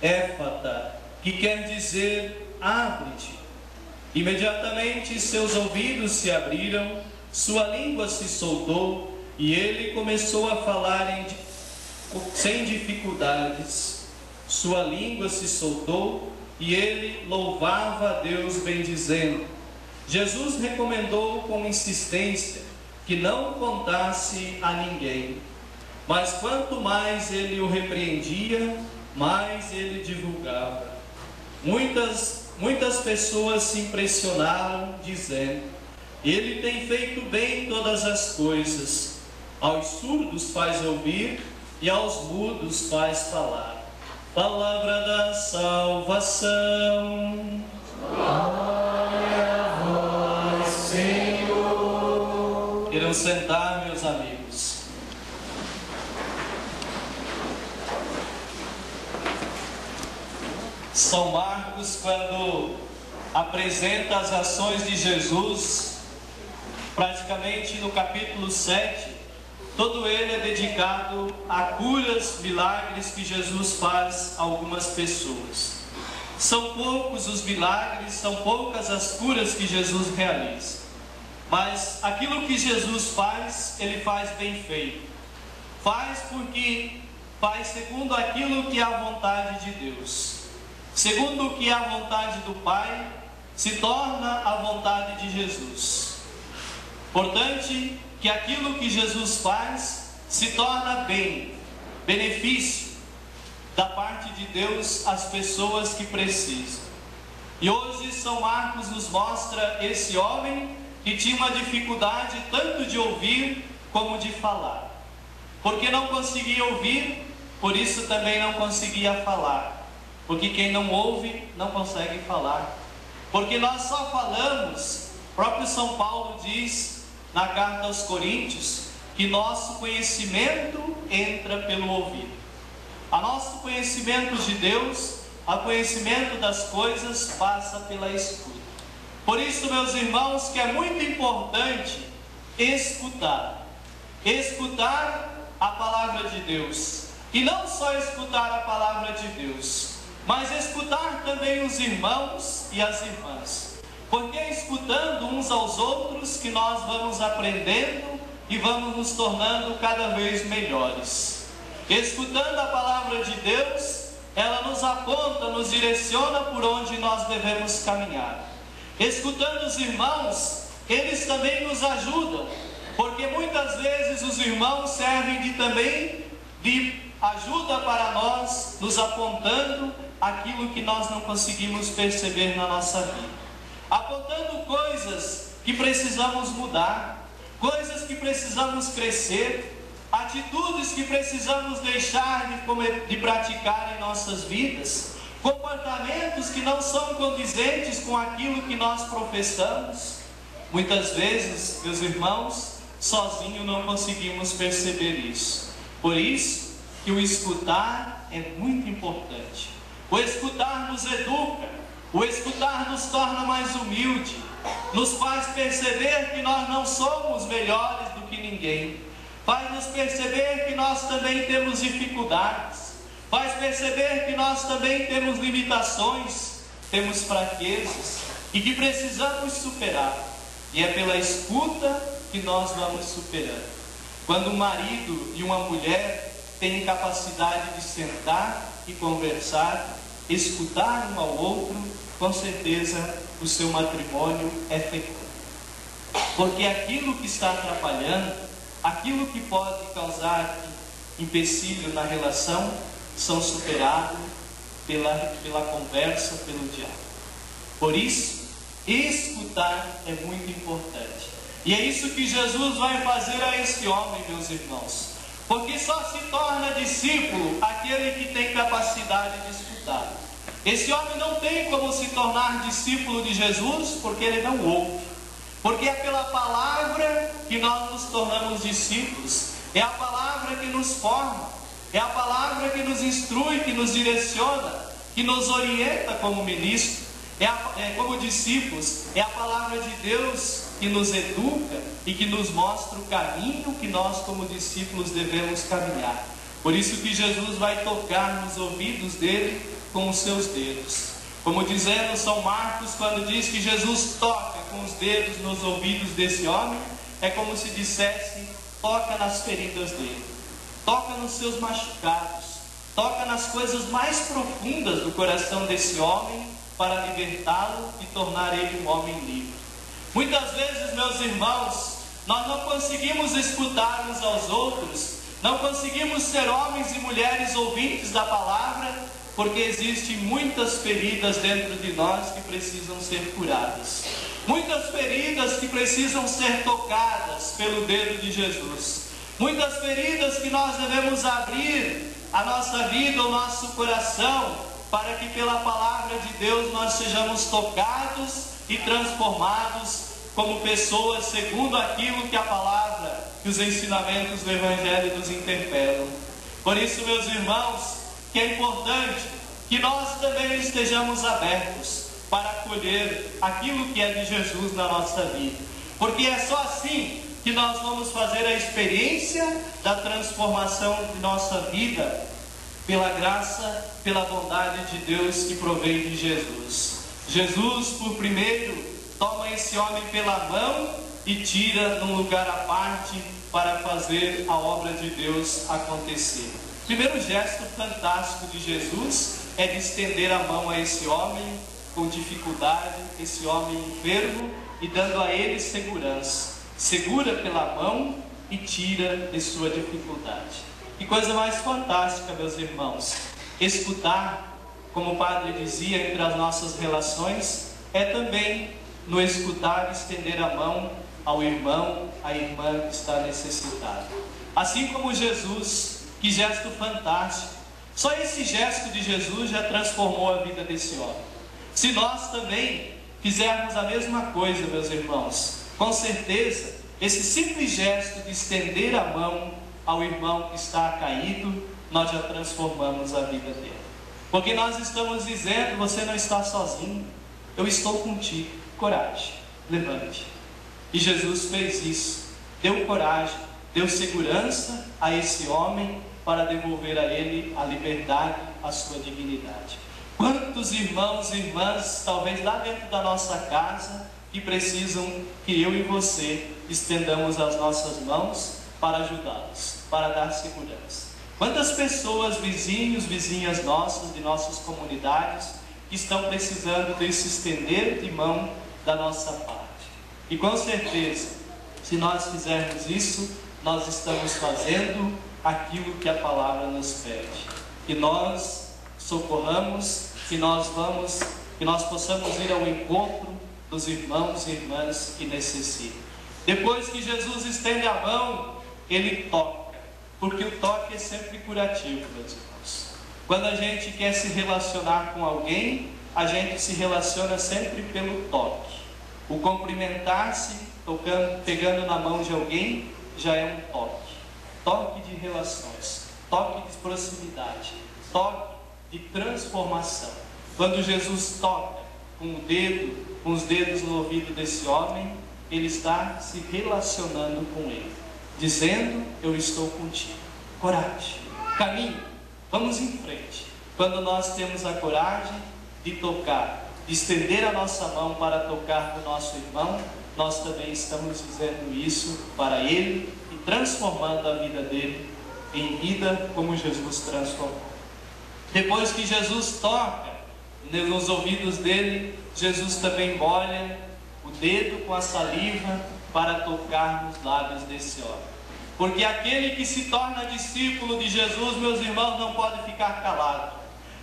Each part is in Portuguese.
éfata, que quer dizer abre-te. Imediatamente seus ouvidos se abriram, sua língua se soltou e ele começou a falar sem dificuldades. Sua língua se soltou e ele louvava a Deus bendizendo. Jesus recomendou com insistência que não contasse a ninguém. Mas quanto mais ele o repreendia, mais ele divulgava. Muitas pessoas se impressionaram, dizendo: ele tem feito bem todas as coisas. Aos surdos faz ouvir e aos mudos faz falar. Palavra da salvação. Glória a vós, Senhor. Irão sentar, meus amigos. São Marcos, quando apresenta as ações de Jesus, praticamente no capítulo 7, todo ele é dedicado a curas, milagres que Jesus faz a algumas pessoas. São poucos os milagres, são poucas as curas que Jesus realiza. Mas aquilo que Jesus faz, ele faz bem feito. Faz porque faz segundo aquilo que é a vontade de Deus. Segundo o que é a vontade do Pai, se torna a vontade de Jesus. Portanto, que aquilo que Jesus faz se torna bem, benefício da parte de Deus às pessoas que precisam. E hoje São Marcos nos mostra esse homem que tinha uma dificuldade tanto de ouvir como de falar. Porque não conseguia ouvir, por isso também não conseguia falar. Porque quem não ouve não consegue falar. Porque nós só falamos, o próprio São Paulo diz na carta aos Coríntios, que nosso conhecimento entra pelo ouvido. O nosso conhecimento de Deus, o conhecimento das coisas passa pela escuta. Por isso, meus irmãos, que é muito importante escutar. Escutar a palavra de Deus. E não só escutar a palavra de Deus, mas escutar também os irmãos e as irmãs. Porque é escutando uns aos outros que nós vamos aprendendo e vamos nos tornando cada vez melhores. Escutando a palavra de Deus, ela nos aponta, nos direciona por onde nós devemos caminhar. Escutando os irmãos, eles também nos ajudam, porque muitas vezes os irmãos servem também de ajuda para nós, nos apontando aquilo que nós não conseguimos perceber na nossa vida, apontando coisas que precisamos mudar, coisas que precisamos crescer, atitudes que precisamos deixar de praticar em nossas vidas, comportamentos que não são condizentes com aquilo que nós professamos. Muitas vezes, meus irmãos, sozinho não conseguimos perceber isso. Por isso que o escutar é muito importante. O escutar nos educa, o escutar nos torna mais humilde, nos faz perceber que nós não somos melhores do que ninguém, faz nos perceber que nós também temos dificuldades, faz perceber que nós também temos limitações, temos fraquezas e que precisamos superar. E é pela escuta que nós vamos superando. Quando um marido e uma mulher têm capacidade de sentar e conversar, escutar um ao outro, com certeza o seu matrimônio é fecundo. Porque aquilo que está atrapalhando, aquilo que pode causar empecilho na relação, são superados pela conversa, pelo diálogo. Por isso, escutar é muito importante. E é isso que Jesus vai fazer a este homem, meus irmãos. Porque só se torna discípulo aquele que tem capacidade de escutar. Esse homem não tem como se tornar discípulo de Jesus porque ele não ouve. Porque é pela palavra que nós nos tornamos discípulos. É a palavra que nos forma. É a palavra que nos instrui, que nos direciona, que nos orienta como ministro. Como discípulos, é a palavra de Deus que nos educa e que nos mostra o caminho que nós como discípulos devemos caminhar. Por isso que Jesus vai tocar nos ouvidos dele com os seus dedos. Como dizendo São Marcos, quando diz que Jesus toca com os dedos nos ouvidos desse homem, é como se dissesse: toca nas feridas dele, toca nos seus machucados, toca nas coisas mais profundas do coração desse homem, para libertá-lo e tornar ele um homem livre. Muitas vezes, meus irmãos, nós não conseguimos escutar uns aos outros, não conseguimos ser homens e mulheres ouvintes da palavra, porque existem muitas feridas dentro de nós que precisam ser curadas. Muitas feridas que precisam ser tocadas pelo dedo de Jesus. Muitas feridas que nós devemos abrir a nossa vida, o nosso coração, para que pela palavra de Deus nós sejamos tocados e transformados como pessoas segundo aquilo que a palavra, que os ensinamentos do Evangelho nos interpelam. Por isso, meus irmãos, que é importante que nós também estejamos abertos para acolher aquilo que é de Jesus na nossa vida, porque é só assim que nós vamos fazer a experiência da transformação de nossa vida, pela graça, pela bondade de Deus que provém de Jesus. Jesus, por primeiro, toma esse homem pela mão e tira num lugar à parte para fazer a obra de Deus acontecer. O primeiro gesto fantástico de Jesus é de estender a mão a esse homem com dificuldade, esse homem enfermo, e dando a ele segurança. Segura pela mão e tira de sua dificuldade. Que coisa mais fantástica, meus irmãos. Escutar, como o padre dizia, entre as nossas relações, é também no escutar estender a mão ao irmão, à irmã que está necessitada. Assim como Jesus, que gesto fantástico. Só esse gesto de Jesus já transformou a vida desse homem. Se nós também fizermos a mesma coisa, meus irmãos, com certeza, esse simples gesto de estender a mão ao irmão que está caído, nós já transformamos a vida dele. Porque nós estamos dizendo: você não está sozinho, eu estou contigo, coragem, levante. E Jesus fez isso, deu coragem, deu segurança a esse homem para devolver a ele a liberdade, a sua dignidade. Quantos irmãos e irmãs, talvez lá dentro da nossa casa, que precisam que eu e você estendamos as nossas mãos para ajudá-los, para dar segurança. Quantas pessoas, vizinhos, vizinhas nossas, de nossas comunidades, que estão precisando desse estender de mão da nossa parte. E com certeza, se nós fizermos isso, nós estamos fazendo aquilo que a palavra nos pede. Que nós socorramos, que nós possamos ir ao encontro dos irmãos e irmãs que necessitam. Depois que Jesus estende a mão, ele toca, porque o toque é sempre curativo, meus irmãos. Quando a gente quer se relacionar com alguém, a gente se relaciona sempre pelo toque. O cumprimentar-se, pegando na mão de alguém, já é um toque. Toque de relações, toque de proximidade, toque de transformação. Quando Jesus toca com os dedos no ouvido desse homem, ele está se relacionando com ele, dizendo: eu estou contigo. Coragem, caminho, vamos em frente. Quando nós temos a coragem de tocar, de estender a nossa mão para tocar no nosso irmão, nós também estamos dizendo isso para ele e transformando a vida dele em vida como Jesus transformou. Depois que Jesus toca nos ouvidos dele, Jesus também molha o dedo com a saliva para tocar nos lábios desse homem. Porque aquele que se torna discípulo de Jesus, meus irmãos, não pode ficar calado.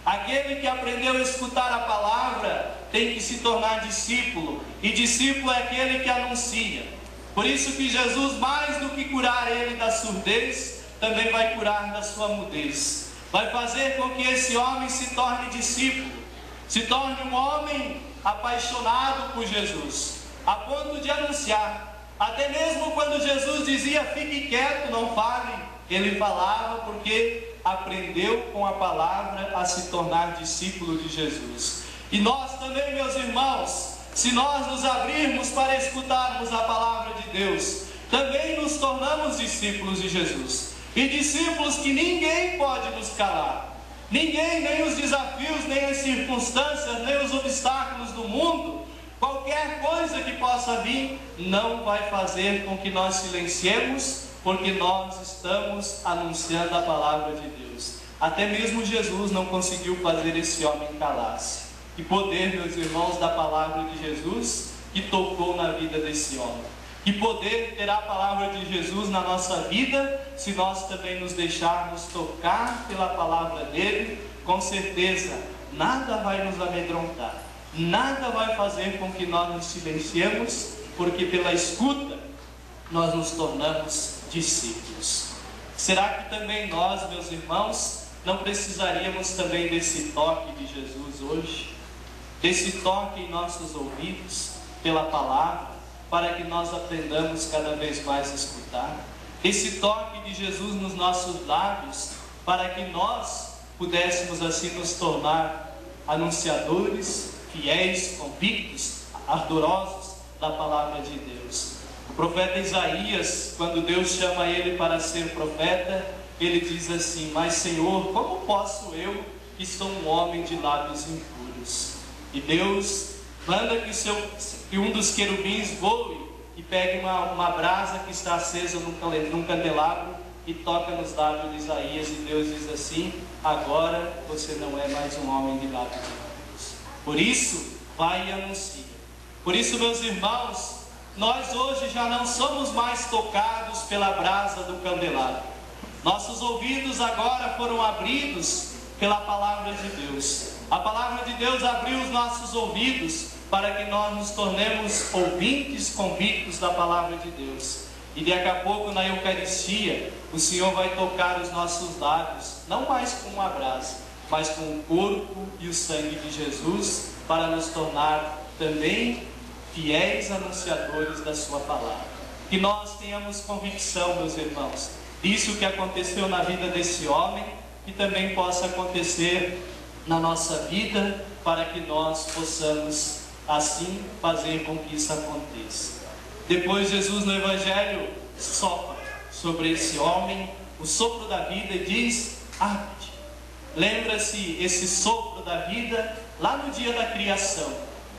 Aquele que aprendeu a escutar a palavra tem que se tornar discípulo. E discípulo é aquele que anuncia. Por isso que Jesus, mais do que curar ele da surdez, também vai curar da sua mudez. Vai fazer com que esse homem se torne discípulo, se torne um homem apaixonado por Jesus, a ponto de anunciar. Até mesmo quando Jesus dizia: fique quieto, não fale, ele falava porque aprendeu com a palavra a se tornar discípulo de Jesus. E nós também, meus irmãos, se nós nos abrirmos para escutarmos a palavra de Deus, também nos tornamos discípulos de Jesus. E discípulos que ninguém pode nos calar. Ninguém, nem os desafios, nem circunstâncias, nem os obstáculos do mundo, qualquer coisa que possa vir, não vai fazer com que nós silenciemos, porque nós estamos anunciando a palavra de Deus. Até mesmo Jesus não conseguiu fazer esse homem calar-se. Que poder, meus irmãos, da palavra de Jesus que tocou na vida desse homem. Que poder terá a palavra de Jesus na nossa vida, se nós também nos deixarmos tocar pela palavra dele. Com certeza, nada vai nos amedrontar, nada vai fazer com que nós nos silenciemos, porque pela escuta nós nos tornamos discípulos. Será que também nós, meus irmãos, não precisaríamos também desse toque de Jesus hoje? Desse toque em nossos ouvidos, pela palavra, para que nós aprendamos cada vez mais a escutar? Esse toque de Jesus nos nossos lábios, para que nós pudéssemos assim nos tornar anunciadores, fiéis, convictos, ardorosos da palavra de Deus. O profeta Isaías, quando Deus chama ele para ser profeta, ele diz assim: mas Senhor, como posso eu, que sou um homem de lábios impuros? E Deus manda que um dos querubins voe e pegue uma brasa que está acesa num candelabro e toca nos lábios de Isaías, e Deus diz assim: agora você não é mais um homem de lábios impuros. Por isso, vai e anuncia. Por isso, meus irmãos, nós hoje já não somos mais tocados pela brasa do candelabro. Nossos ouvidos agora foram abridos pela palavra de Deus. A palavra de Deus abriu os nossos ouvidos para que nós nos tornemos ouvintes convictos da palavra de Deus. E daqui a pouco na Eucaristia, o Senhor vai tocar os nossos lábios, não mais com uma brasa, mas com o corpo e o sangue de Jesus, para nos tornar também fiéis anunciadores da sua palavra. Que nós tenhamos convicção, meus irmãos, disso que aconteceu na vida desse homem, que também possa acontecer na nossa vida, para que nós possamos assim fazer com que isso aconteça. Depois Jesus no Evangelho sopra sobre esse homem o sopro da vida e diz: abre-te. Lembra-se esse sopro da vida lá no dia da criação,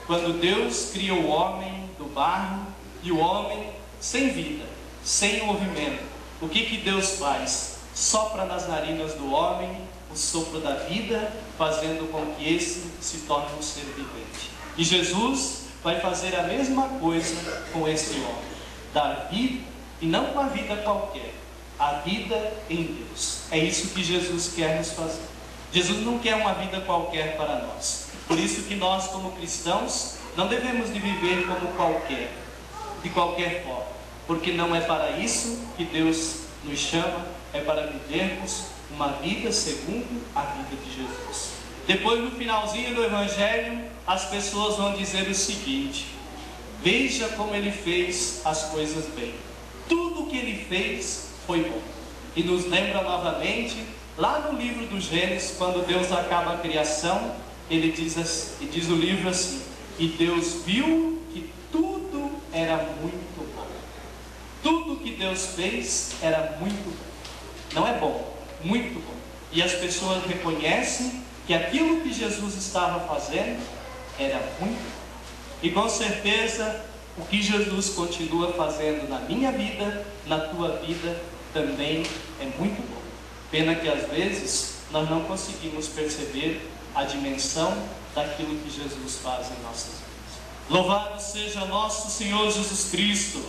quando Deus criou o homem do barro, e o homem sem vida, sem movimento. O que Deus faz? Sopra nas narinas do homem o sopro da vida, fazendo com que esse se torne um ser vivente. E Jesus vai fazer a mesma coisa com esse homem, dar vida, e não uma vida qualquer, a vida em Deus. É isso que Jesus quer nos fazer. Jesus não quer uma vida qualquer para nós. Por isso que nós, como cristãos, não devemos de viver como qualquer, de qualquer forma, porque não é para isso que Deus nos chama, é para vivermos uma vida segundo a vida de Jesus. Depois, no finalzinho do Evangelho, as pessoas vão dizer o seguinte: veja como ele fez as coisas bem. Tudo o que ele fez foi bom. E nos lembra novamente, lá no livro do Gênesis, quando Deus acaba a criação, ele diz o livro assim: e Deus viu que tudo era muito bom. Tudo que Deus fez era muito bom. Não é bom, muito bom. E as pessoas reconhecem que aquilo que Jesus estava fazendo era muito bom. E com certeza, o que Jesus continua fazendo na minha vida, na tua vida, também é muito bom. Pena que às vezes nós não conseguimos perceber a dimensão daquilo que Jesus faz em nossas vidas. Louvado seja nosso Senhor Jesus Cristo.